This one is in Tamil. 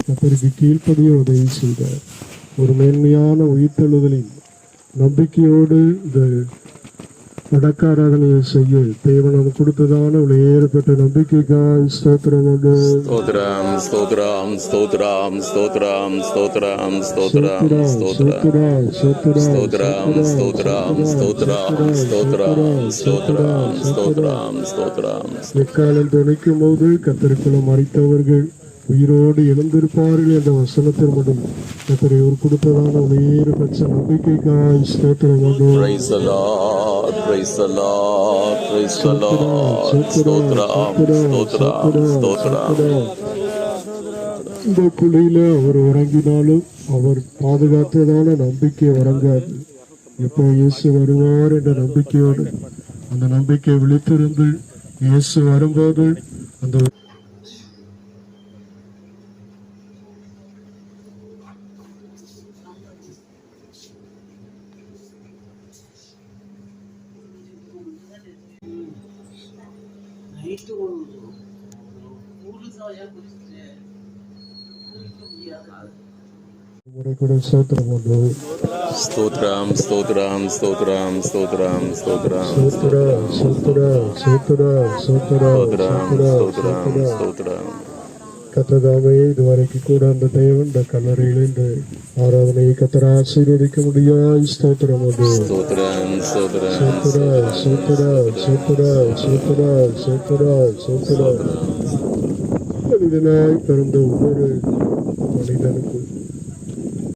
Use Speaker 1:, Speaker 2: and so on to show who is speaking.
Speaker 1: கர்த்தருக்கு கீழ்ப்படிய உதவி செய்தார். ஒரு மேன்மையான உயிர்த்தெழுதலின் நம்பிக்கையோடு இந்த அடக்காராதனையை செய்ய தேவன் நமக்கு கொடுத்ததான விலையேறப்பட்ட நம்பிக்கைக்காய் ஸ்தோத்திரம்.
Speaker 2: ஸ்தோத்திரம் ஸ்தோத்திரம் ஸ்தோத்திரம் ஸ்தோத்திரம் ஸ்தோத்திரம் ஸ்தோத்திரம் ஸ்தோத்திரம் ஸ்தோத்திரம் ஸ்தோத்திரம் ஸ்தோத்திரம் ஸ்தோத்திரம் ஸ்தோத்திரம் ஸ்தோத்திரம் ஸ்தோத்திரம்.
Speaker 1: எக்காலம் துணைக்கும் போது கர்த்தருக்குள்ள மறித்தவர்கள் உயிரோடு எழுந்திருப்பார்கள் என்ற வசனத்தின் மூலம் கர்த்தரை ஒரு கொடுத்ததான விலையேறப்பட்ட நம்பிக்கைக்காய் ஸ்தோத்திரம்.
Speaker 2: Praise the Lord, praise the Lord, praise the Lord. ஸ்தோத்திரம் ஸ்தோத்திரம் ஸ்தோத்திரம்.
Speaker 1: இந்த குழியில அவர் உறங்கினாலும் அவர் பாதுகாத்ததான நம்பிக்கை உறங்காது. இப்போ இயேசு வருவார் என்ற நம்பிக்கையோடு அந்த நம்பிக்கை விழித்திருந்து இயேசு வரும்போது அந்த முறை கூட ஸ்தோத்திரம் உண்டு.
Speaker 2: ஸ்தோத்திரம் ஸ்தோத்திரம் ஸ்தோத்திரம் ஸ்தோத்திரம் ஸ்தோத்திரம்
Speaker 1: ஸ்தோத்திரம் ஸ்தோத்திரம் ஸ்தோத்திரம் ஸ்தோத்திரம்
Speaker 2: ஸ்தோத்திரம் ஸ்தோத்திரம்.
Speaker 1: கத்ததாமே இதுவரைக்கும் கூட அந்த தேவன் இந்த கல்லறையில் இந்த ஆராதனையை கத்தரை ஆசீர்வதிக்க முடியாது. ஸ்தோத்திரம் உண்டு.
Speaker 2: ஸ்தோத்திரம் ஸ்தோத்திரம்
Speaker 1: ஸ்தோத்திரம் ஸ்தோத்திரம் ஸ்தோத்திரம் ஸ்தோத்திரம் ஸ்தோத்திரம் ஸ்தோத்திரம். மனிதனாய் பிறந்த ஒவ்வொரு மனிதனுக்கும்